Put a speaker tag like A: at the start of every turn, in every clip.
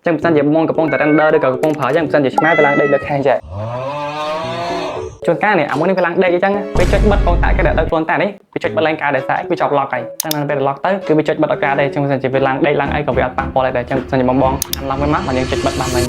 A: ចឹងបើសិនជាបងកំពុងតែ render ឬក៏កំពុងប្រើចឹងបើសិនជាឆ្មាវាឡើងដេកលើខាងចេះជួនកាលនេះអាមួយនេះវាឡើងដេកអញ្ចឹងវាចុចបិទកងតាក់គេដាក់ទៅខ្លួនតានេះវាចុចបិទឡើងការដែលស្អែកវាចប់ lock ហើយចឹងនៅពេល lock ទៅគឺវាចុចបិទឱកាសដែរចឹងបើសិនជាវាឡើងដេកឡើងអីក៏វាអត់ប៉ះពាល់ដែរចឹងបើសិនជាបងអានឡើងវិញមកយើងចុចបិទបានវិញ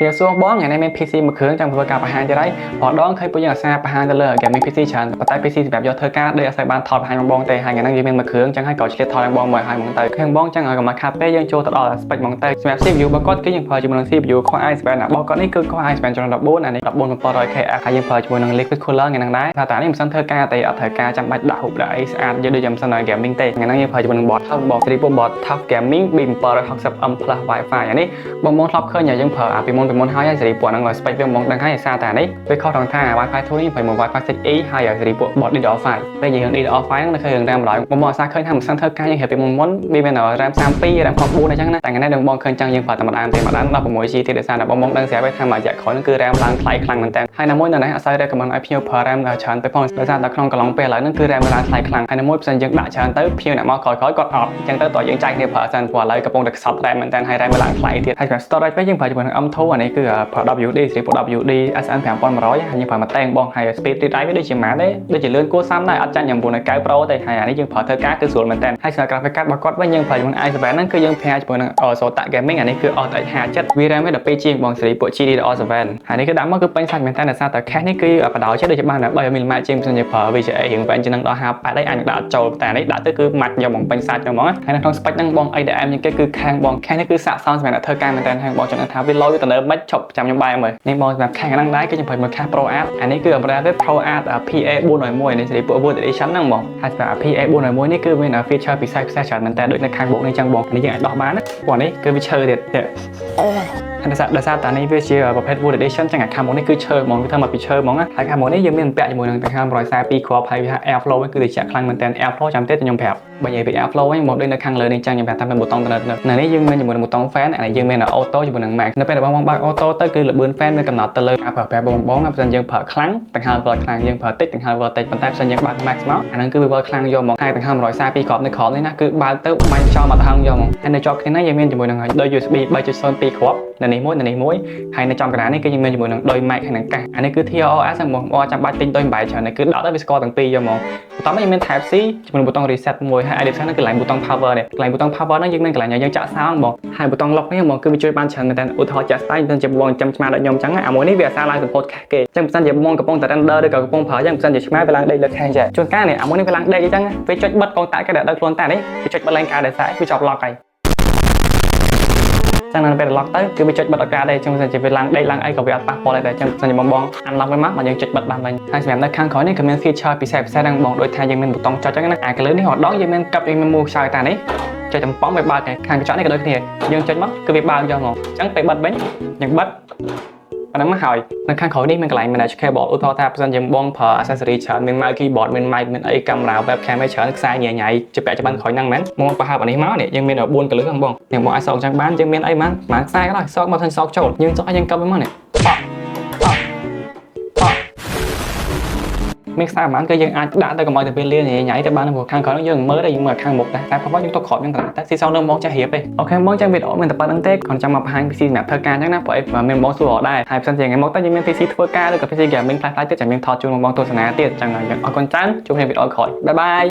A: វាសួរបងថ្ងៃនេះមាន PC មួយគ្រឿងចង់ធ្វើការបង្ហាញទៀតហើយម្ដងឃើញពួកយើងអាសាបង្ហាញទៅលើ gaming PC ច្រើនប៉ុន្តែ PC សម្រាប់យកធ្វើការដូចអត់សូវបានថតបង្ហាញបងទេហើយថ្ងៃនេះយើងមានមួយគ្រឿងចឹងហើយក៏ឆ្លៀតថតបងមកឲ្យហ្មងទៅឃើញបងចឹងឲ្យកុំឲ្យខាតពេលយើងចូលទៅដល់ spec ហ្មងទៅសម្រាប់ CPU របស់គាត់គឺយើងប្រើជាមួយនឹង CPU Core i7 របស់គាត់នេះគឺ Core i7 ចំនួន14អានេះ 14700KF ហើយយើងប្រើជាមួយនឹង Liquid Cooler ថ្ងៃហ្នឹងដែរថាតានេះមិនសិនធ្វើការទេអត់ត្រូវការចាំបាច់ដាក់ហូបដាក់អីស្អាតយើងដូចមិនសិនដល់ gaming ទេថ្ងៃហ្នឹងយើងប្រើជាមួយនឹង board TUF បង Triple TUF Gaming B760M Plus Wi-Fi អានេះបងធ្លាប់ឃើញយើងប្រើពីមុនហើយសេរីពួកហ្នឹង spec វាមកដឹងហើយសារតានេះវាខុសត្រង់ថា Wi-Fi 2នេះប្រើមួយ Wi-Fi 6E ហើយសេរីពួក board DDR5 ពេលយើង DDR5 ហ្នឹងនៅឃើញរឿង RAM ម្ដងបងអាសាឃើញថាមិនសិនធ្វើការយើងរៀបពីមុនវាមាន RAM 32 RAM 64អញ្ចឹងណាតែថ្ងៃនេះបងឃើញចឹងយើងប្រើតែម្ដងទេម្ដង 16GB ទៀតដោយសារតែបងដឹងស្រាប់ហើយថាមួយរយៈក្រោយហ្នឹងគឺ RAM ឡើងថ្លៃខ្លាំងមែនតើហើយនៅមួយនៅនេះអត់សូវ recommend ឲ្យភ្ញៀវប្រើ RAM ច្រើនទៅផងដោយសារតែក្នុងកន្លងពេលឥឡូវហ្នឹងគឺ RAM ឡើងថ្លៃខ្លាំងហើយនៅមួយផ្សេងយើងដាក់ច្រើនទៅភ្ញៀវអ្នកមកក្រោយគាត់អត់អញ្ចឹងទៅតើយើងចាយគ្នាប្រើសិនព្រោះឥឡូវកំពុងតែខ្សត់ RAM មែនតើហើយ RAM ឡើងថ្លៃទៀតហើយ storage វិញយើងប្រើជាមួយនឹង M2 អានេះគឺប្រើ WD សេរីពួក WD SN 5100ហើយយើងប្រើមកតែងបងហើយ speed read write វាដូចជាម៉ានទេដូចជាលឿនគួរសមដែរអត់ចាញ់9.9 Pro ទេហើយអានេះយើងប្រើធ្វើការគឺស្រួលមែនតើហើយសម្រាប់ graphic card របស់គាត់វិញយើងប្រើជាមួយនឹង i7 ហ្នឹងគឺយើងប្រើជាមួយនឹង Zotac Gaming អានេះគឺ RTX 57 VRAM វា 12GB បងសេរីពួក GDDR7 ហើយនេះគឺដាក់មកគឺពេញសាច់មែនតើដោយសារតែ cache នេះគឺបដោចេះដូចជាបាន 3mm ជាងមិនជាប្រើ VGA រៀងវែងជាងនឹងដល់58អីអាចនឹងដាក់ចូលតែនេះដាក់ទៅគឺម៉ាច់យកមកពេញសាច់ហ្មងហើយនៅក្នុង spec ហ្នឹងបង ADM ជាងគេគឺខាងបង cache នេះគឺសាកសមសម្រាប់អ្នកធ្វើការមែនតើហើយបងចង់ថាវាលយវាទៅនៅមិនឈប់ចាំខ្ញុំបាយមើលនេះបងសម្រាប់ខាងហ្នឹងដែរគឺខ្ញុំប្រើមួយ cache Pro Art អានេះគឺ brand Pro Art PA401 នេះសេរីពួក World Edition ហ្នឹងបងហើយសម្រាប់ PA401 នេះគឺមាន feature ពិសេសច្រើនមែនតើដូចនៅខាងបុកនេះចឹងបងនេះយើងអាចដោះបានណាព្រោះនេះគឺវាឈើទៀតដោយសារតានេះវាជាប្រភេទ Wood Edition ចឹងអាខាងមកនេះគឺឈើហ្មងវាធ្វើមកពីឈើហ្មងហើយខាងមកនេះយើងមានពាក់ជាមួយនឹងដង្ហើម142គ្រាប់ហើយវា Airflow វិញគឺត្រជាក់ខ្លាំងមែនតើ Airflow ចាំទេខ្ញុំប្រាប់បើនិយាយពី Airflow វិញមកដូចនៅខាងលើនេះចឹងខ្ញុំប្រាប់តាមប៊ូតុងនៅនេះយើងមានជាមួយនឹងប៊ូតុង fan អានេះយើងមាន auto ជាមួយនឹង max នៅពេលដែលបងបើក auto ទៅគឺល្បឿន fan វាកំណត់ទៅលើការប្រើប្រាស់បងបើមិនយើងប្រើខ្លាំងដង្ហើមវល់ខ្លាំងយើងប្រើតិចដង្ហើមវល់តិចប៉ុន្តែបើសិនយើងបើក max មកអាហ្នឹងគឺវាវល់ខ្លាំងយកមកហើយដង្ហើម142គ្រាប់នៅក្រោមនេះណាគឺបើកទៅបាញ់ចោលមកដង្ហើមយកមកហើយនៅជាប់គ្នានេះយើងមានជាមួយនឹងដូច USB 3.02 គ្រាប់នៅនេះមួយហើយនៅចំកណ្ដាលនេះគឺយើងមានជាមួយនឹងដោយ mic ហើយនឹងកាសអានេះគឺ TRS ហ្មងបងចាំបាច់ទិញដោយបែកច្រើនគឺដកទៅវាស្គាល់ទាំងពីរយកមកបន្ទាប់មកយើងមាន Type C ជាមួយនឹងប៊ូតុង reset មួយហើយ addition ហ្នឹងគឺកន្លែងប៊ូតុង power នេះកន្លែងប៊ូតុង power ហ្នឹងយើងមានកន្លែងយើងចាក់ sound បងហើយប៊ូតុង lock នេះហ្មងគឺវាជួយបានច្រើនមែនតើឧទាហរណ៍ចាក់ style មិនជាបងចាំឆ្មាដូចខ្ញុំអញ្ចឹងអាមួយនេះវាអាសាឡើង support ខាសគេអញ្ចឹងបើសិនជាបងកំពុងតែ render ឬក៏កំពុងប្រើអញ្ចឹងបើសិនជាឆ្មាវាឡើងដេកលើខាងចេះជួនកាលនេះអាមួយនេះវាឡើងដេកអញ្ចឹងវាចុចបិទកងតាក់គេដាក់ទៅខ្លួនតានេះវាចុចបិទឡើងការដែលស្អែកវាចប់ lock ហើយចឹងនៅពេល lock ទៅគឺវាចុចបិទឱកាសដែរចឹងបើសិនជាវាឡើងដេកឡើងអីក៏វាអត់ប៉ះពាល់ដែរចឹងបើសិនជាបងអាន lock វិញមកយើងចុចបិទបានវិញហើយសម្រាប់នៅខាងក្រោយនេះក៏មាន feature ពិសេសហ្នឹងបងដូចថាយើងមានប៊ូតុងចុចចឹងណាអាកន្លើនេះម្ដងយើងមានកាប់យើងមានមូសខ្សោយតានេះចុចតំប៉ងវាបើកខាងកញ្ចក់នេះក៏ដូចគ្នាយើងចុចមកគឺវាបើកយកមកចឹងពេលបិទវិញយើងបិទអាហ្នឹងមកហើយនៅខាងក្រោយនេះមានកន្លែង manage cable ឧទាហរណ៍ថាបើសិនជាបងប្រើ accessory ច្រើនមាន mouse keyboard មាន mic មានអីកាមេរ៉ា webcam ឯច្រើនខ្សែញ៉ៃជាពាក់ច្បាស់ក្រោយហ្នឹងមែនមកប្រហើបអានេះមកនេះយើងមាន4កលឹះហ្នឹងបងយើងមកអាចសោកចឹងបានយើងមានអីបានខ្សែក៏ដោយសោកមកថាសោកចូលយើងចុចឲ្យយើងកឹបវាមកនេះមានខ្សែប្រហែលគឺយើងអាចដាក់ទៅកុំឲ្យទៅពេលលាញ៉ៃទៅបានព្រោះខាងក្រោយយើងមើលទៅយើងមើលខាងមុខដែរតែប្រហែលយើងទៅក្រោបយើងតែស៊ីសងនៅមកចាស់រៀបទេអូខេបងចឹងវីដេអូមានតែប៉ុណ្្នឹងទេគាត់ចាំមកបង្ហាញ PC សម្រាប់ធ្វើការចឹងណាព្រោះអីមានបងសួរអត់ដែរហើយផ្សេងថ្ងៃមកទៅយើងមាន PC ធ្វើការឬក៏ PC gaming ខ្លះៗទៀតចាំយើងថតជូនបងទស្សនាទៀតចឹងហើយអរគុណច្រើនជួបគ្នាវីដេអូក្រោយបាយបាយ